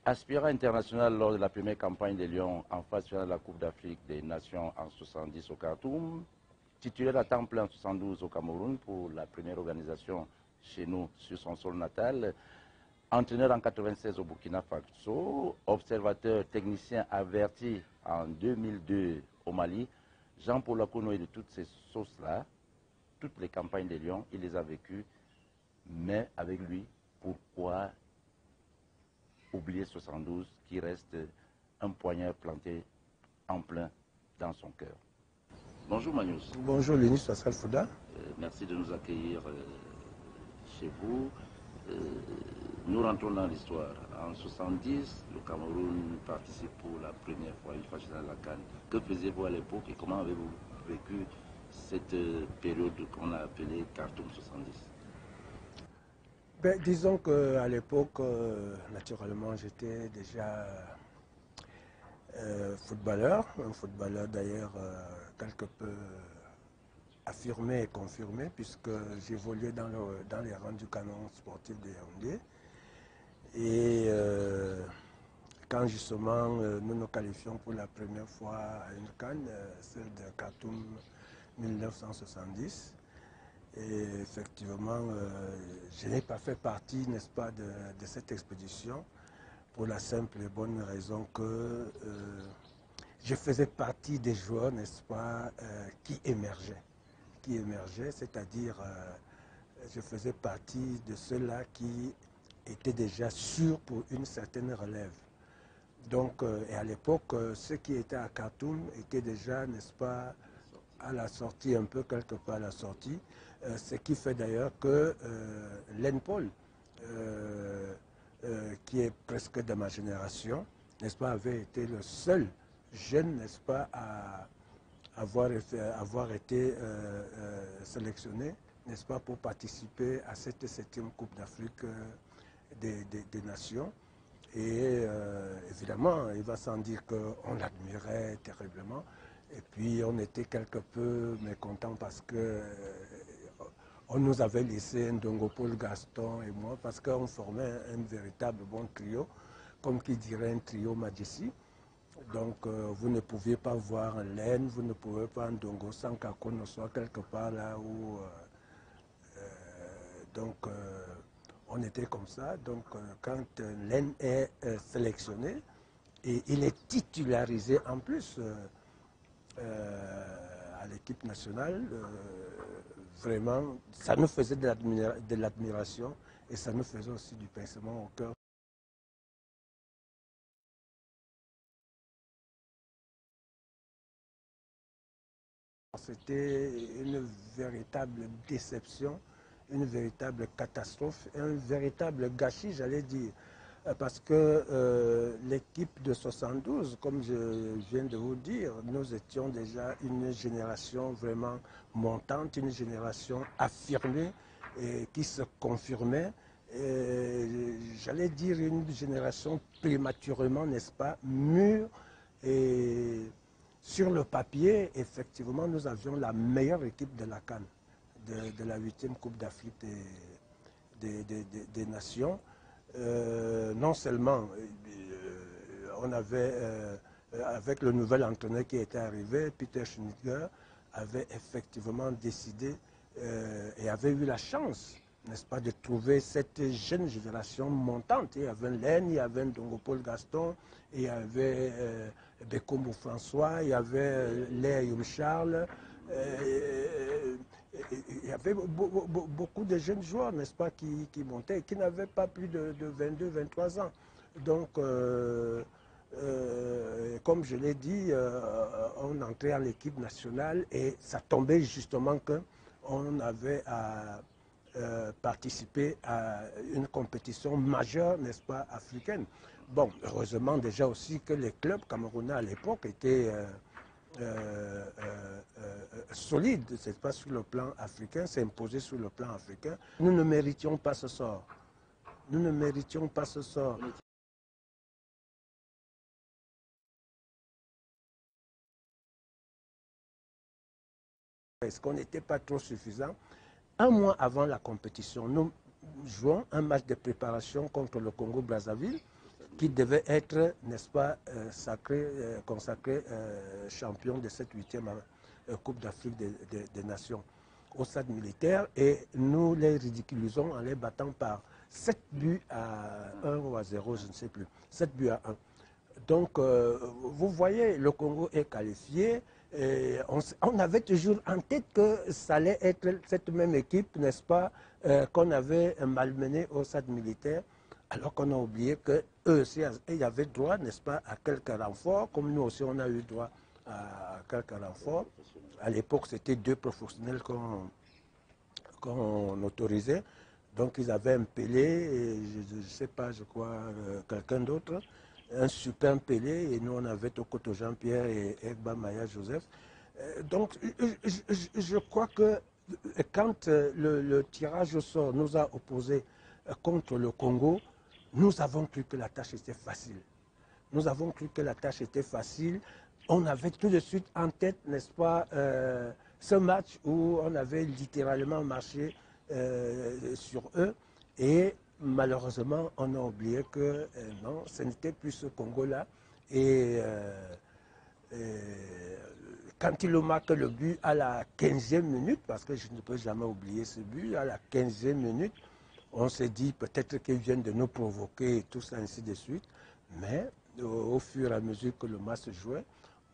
Aspirant international lors de la première campagne des Lions en phase finale de la Coupe d'Afrique des Nations en 70 au Khartoum, titulaire à temps plein en 72 au Cameroun pour la première organisation chez nous sur son sol natal, entraîneur en 96 au Burkina Faso, observateur technicien averti en 2002 au Mali, Jean-Paul Akouno et de toutes ces sauces-là, toutes les campagnes des Lions, il les a vécues, mais avec lui, pourquoi oublier 72 qui reste un poignard planté en plein dans son cœur. Bonjour Magnus. Bonjour Linus Pascal Fouda. Merci de nous accueillir chez vous. Nous rentrons dans l'histoire. En 70, le Cameroun participe pour la première fois une fois dans la CAN. Que faisiez-vous à l'époque et comment avez-vous vécu cette période qu'on a appelée Khartoum 70? Ben, disons qu'à l'époque, naturellement, j'étais déjà footballeur, un footballeur d'ailleurs quelque peu affirmé et confirmé, puisque j'évoluais dans les rangs du canon sportif de Yaoundé. Et quand justement nous nous qualifions pour la première fois à une CAN, celle de Khartoum 1970, et effectivement, je n'ai pas fait partie, n'est-ce pas, de cette expédition pour la simple et bonne raison que je faisais partie des joueurs, n'est-ce pas, qui émergeaient, c'est-à-dire je faisais partie de ceux-là qui étaient déjà sûrs pour une certaine relève. Donc, et à l'époque, ceux qui étaient à Khartoum étaient déjà, n'est-ce pas, à la sortie, un peu quelque part à la sortie. Ce qui fait d'ailleurs que l'ENPOL, qui est presque de ma génération, n'est-ce pas, avait été le seul jeune, n'est-ce pas, à avoir été sélectionné, n'est-ce pas, pour participer à cette 7e Coupe d'Afrique des Nations. Et évidemment, il va sans dire qu'on l'admirait terriblement. Et puis on était quelque peu mécontents parce que On nous avait laissé Ndongo Paul Gaston et moi parce qu'on formait un véritable bon trio, comme qui dirait un trio Majesty. Donc vous ne pouviez pas voir Len, vous ne pouvez pas Ndongo sans qu'Akono soit quelque part là où... on était comme ça. Donc quand Len est sélectionné, et il est titularisé en plus à l'équipe nationale, vraiment, ça nous faisait de l'admiration et ça nous faisait aussi du pincement au cœur. C'était une véritable déception, une véritable catastrophe, un véritable gâchis, j'allais dire. Parce que l'équipe de 72, comme je viens de vous dire, nous étions déjà une génération vraiment montante, une génération affirmée et qui se confirmait. J'allais dire une génération prématurément, n'est-ce pas, mûre. Et sur le papier, effectivement, nous avions la meilleure équipe de la CAN, de la 8e Coupe d'Afrique des Nations. Non seulement on avait, avec le nouvel entraîneur qui était arrivé, Peter Schnittger, avait effectivement décidé et avait eu la chance, n'est-ce pas, de trouver cette jeune génération montante. Il y avait Len, il y avait Ndongo Paul Gaston, il y avait Bekombo François, il y avait Léa Charles. Il y avait beaucoup de jeunes joueurs, n'est-ce pas, qui montaient, qui n'avaient pas plus de 22, 23 ans. Donc, comme je l'ai dit, on entrait à l'équipe nationale et ça tombait justement qu'on avait à participer à une compétition majeure, n'est-ce pas, africaine. Bon, heureusement déjà aussi que les clubs camerounais à l'époque étaient... solide, c'est pas sur le plan africain, c'est imposé sur le plan africain. Nous ne méritions pas ce sort. Nous ne méritions pas ce sort. Est-ce qu'on n'était pas trop suffisant? Un mois avant la compétition, nous jouons un match de préparation contre le Congo-Brazzaville qui devait être, n'est-ce pas, consacré champion de cette 8e Coupe d'Afrique des Nations au stade militaire, et nous les ridiculisons en les battant par 7 buts à 1 ou à 0, je ne sais plus, 7 buts à 1. Donc, vous voyez, le Congo est qualifié. Et on avait toujours en tête que ça allait être cette même équipe, n'est-ce pas, qu'on avait malmenée au stade militaire, alors qu'on a oublié qu'eux aussi, ils avaient droit, n'est-ce pas, à quelques renforts, comme nous aussi on a eu droit à quelques renforts. À l'époque, c'était 2 professionnels qu'on autorisait. Donc ils avaient un Pelé, et je ne sais pas, je crois, quelqu'un d'autre, un super Pelé, et nous on avait Tokoto Jean-Pierre et Egba Maya Joseph. Donc je crois que quand le tirage au sort nous a opposés contre le Congo, nous avons cru que la tâche était facile. Nous avons cru que la tâche était facile. On avait tout de suite en tête, n'est-ce pas, ce match où on avait littéralement marché sur eux. Et malheureusement, on a oublié que non, ce n'était plus ce Congo-là. Et quand il marque le but à la 15e minute, parce que je ne peux jamais oublier ce but, à la 15e minute, on s'est dit peut-être qu'ils viennent de nous provoquer et tout ça, ainsi de suite. Mais au fur et à mesure que le match se jouait,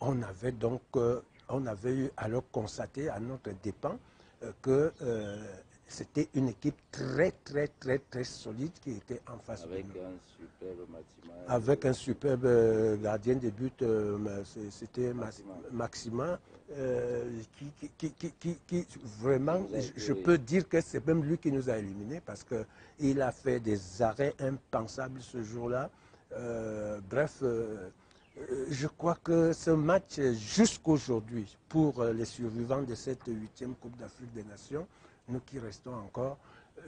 on avait donc eu alors constaté à notre dépens que c'était une équipe très solide qui était en face de nous. Avec un superbe gardien de but, c'était Maxima, qui vraiment, je peux dire que c'est même lui qui nous a éliminés parce qu'il a fait des arrêts impensables ce jour-là. Bref, je crois que ce match, jusqu'aujourd'hui, pour les survivants de cette 8e Coupe d'Afrique des Nations, nous qui restons encore,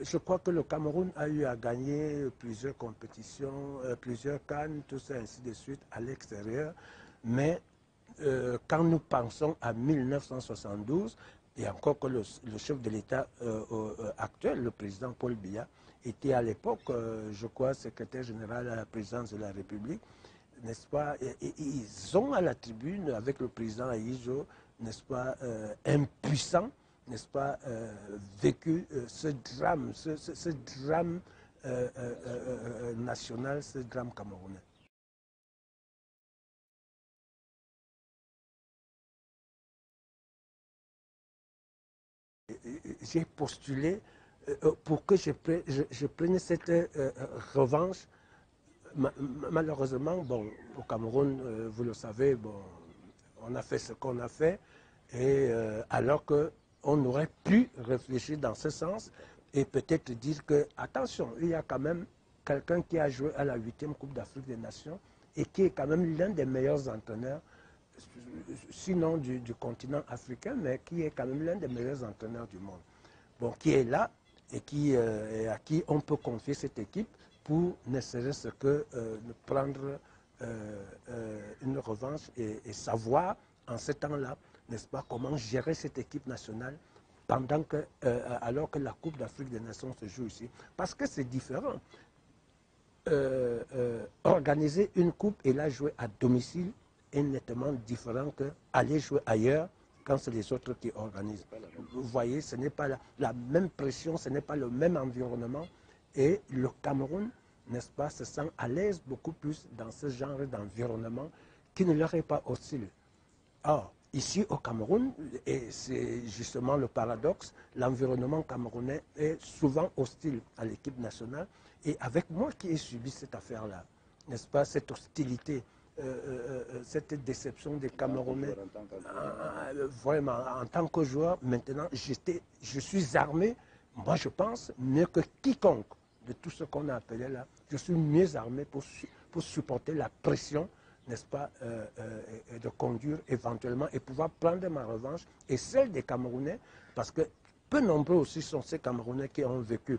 je crois que le Cameroun a eu à gagner plusieurs compétitions, plusieurs CAN, tout ça, ainsi de suite, à l'extérieur. Mais quand nous pensons à 1972, Et encore que le chef de l'État actuel, le président Paul Biya, était à l'époque, je crois, secrétaire général à la présidence de la République, n'est-ce pas? Et ils ont à la tribune, avec le président Aïjo, n'est-ce pas, impuissant, n'est-ce pas, vécu ce drame, ce drame national, ce drame camerounais. J'ai postulé pour que je prenne cette revanche. Malheureusement, bon, au Cameroun, vous le savez, bon, on a fait ce qu'on a fait, et alors qu'on aurait pu réfléchir dans ce sens et peut-être dire que, attention, il y a quand même quelqu'un qui a joué à la 8e Coupe d'Afrique des Nations et qui est quand même l'un des meilleurs entraîneurs, sinon du continent africain, mais qui est quand même l'un des meilleurs entraîneurs du monde. Bon, qui est là et à qui on peut confier cette équipe pour ne serait-ce que prendre une revanche et savoir en ce temps-là, n'est-ce pas, comment gérer cette équipe nationale pendant que, alors que la Coupe d'Afrique des Nations se joue ici. Parce que c'est différent. Organiser une coupe et la jouer à domicile est nettement différent qu'aller jouer ailleurs quand c'est les autres qui organisent. Vous voyez, ce n'est pas la même pression, ce n'est pas le même environnement. Et le Cameroun, n'est-ce pas, se sent à l'aise beaucoup plus dans ce genre d'environnement qui ne leur est pas hostile. Or, ici au Cameroun, et c'est justement le paradoxe, l'environnement camerounais est souvent hostile à l'équipe nationale. Et avec moi qui ai subi cette affaire-là, n'est-ce pas, cette hostilité, cette déception des Camerounais, vraiment, en tant que joueur, maintenant, je suis armé, moi je pense, mieux que quiconque de tout ce qu'on a appelé là, je suis mieux armé pour supporter la pression, n'est-ce pas, de conduire éventuellement et pouvoir prendre ma revanche et celle des Camerounais, parce que peu nombreux aussi sont ces Camerounais qui ont vécu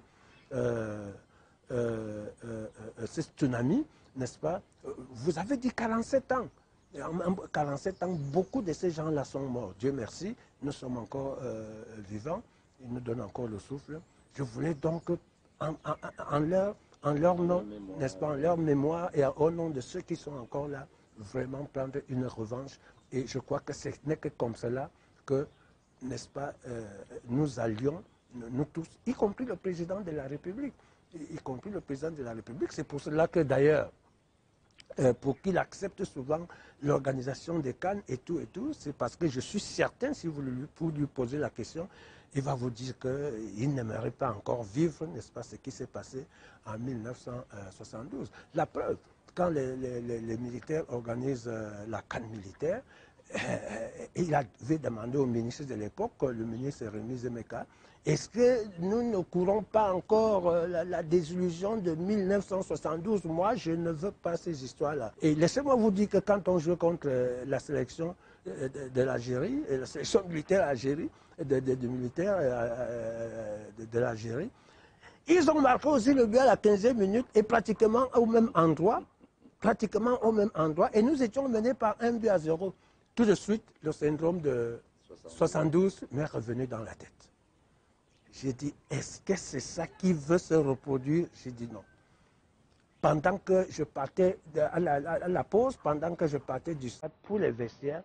ce tsunami, n'est-ce pas? Vous avez dit 47 ans. En 47 ans, beaucoup de ces gens-là sont morts. Dieu merci, nous sommes encore vivants, ils nous donnent encore le souffle. Je voulais donc, en leur nom, n'est-ce pas, en leur mémoire et au nom de ceux qui sont encore là, vraiment prendre une revanche. Et je crois que ce n'est que comme cela que, n'est-ce pas, nous allions, nous tous, y compris le président de la République. Y compris le président de la République. C'est pour cela que d'ailleurs, pour qu'il accepte souvent l'organisation des CAN et tout, c'est parce que je suis certain, si vous lui posez la question, il va vous dire qu'il n'aimerait pas encore vivre, n'est-ce pas, ce qui s'est passé en 1972. La preuve, quand les militaires organisent la CAN militaire, il avait demandé au ministre de l'époque, le ministre Rémi Zemeka, est-ce que nous ne courons pas encore la désillusion de 1972? Moi, je ne veux pas ces histoires-là. Et laissez-moi vous dire que quand on joue contre la sélection de l'Algérie, la sélection militaire d'Algérie, de l'Algérie, ils ont marqué aussi le but à la 15e minute et pratiquement au même endroit. Et nous étions menés par 1-0. Tout de suite, le syndrome de 72 m'est revenu dans la tête. J'ai dit, est-ce que c'est ça qui veut se reproduire? J'ai dit non. Pendant que je partais à la pause, pendant que je partais du stade pour les vestiaires,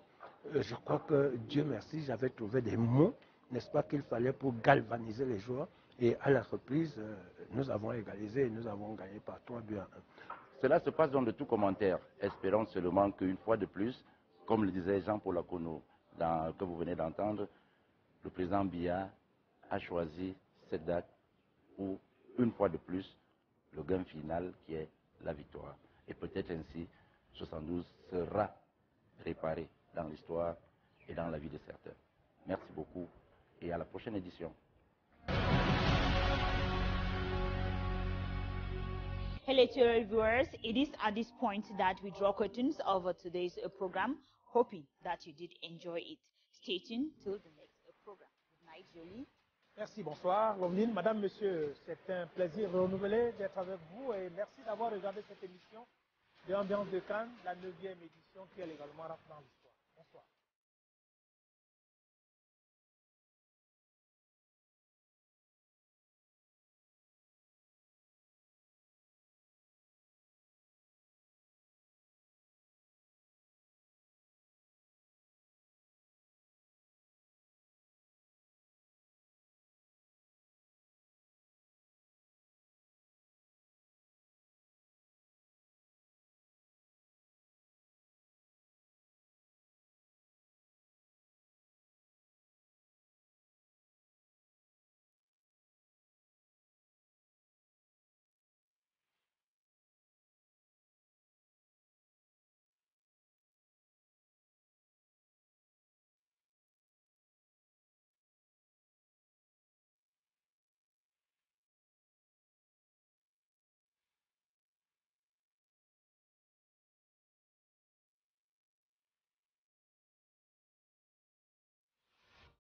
je crois que, Dieu merci, j'avais trouvé des mots, n'est-ce pas, qu'il fallait pour galvaniser les joueurs. Et à la reprise, nous avons égalisé et nous avons gagné par 3-1. Cela se passe dans de tout commentaire. Espérons seulement qu'une fois de plus, comme le disait Jean-Paul Akono, que vous venez d'entendre, le président Biya a choisi cette date où, une fois de plus, le gain final qui est la victoire. Et peut-être ainsi, 72 sera réparé dans l'histoire et dans la vie de certains. Merci beaucoup et à la prochaine édition. Hello to our viewers, it is at this point that we draw curtains over today's program, hoping that you did enjoy it. Stay tuned till the next program. Good night, Jolie. Merci, bonsoir. Romnine, madame, monsieur, c'est un plaisir renouvelé d'être avec vous et merci d'avoir regardé cette émission de Ambiance de Cannes, la 9e édition qui est également dans l'histoire.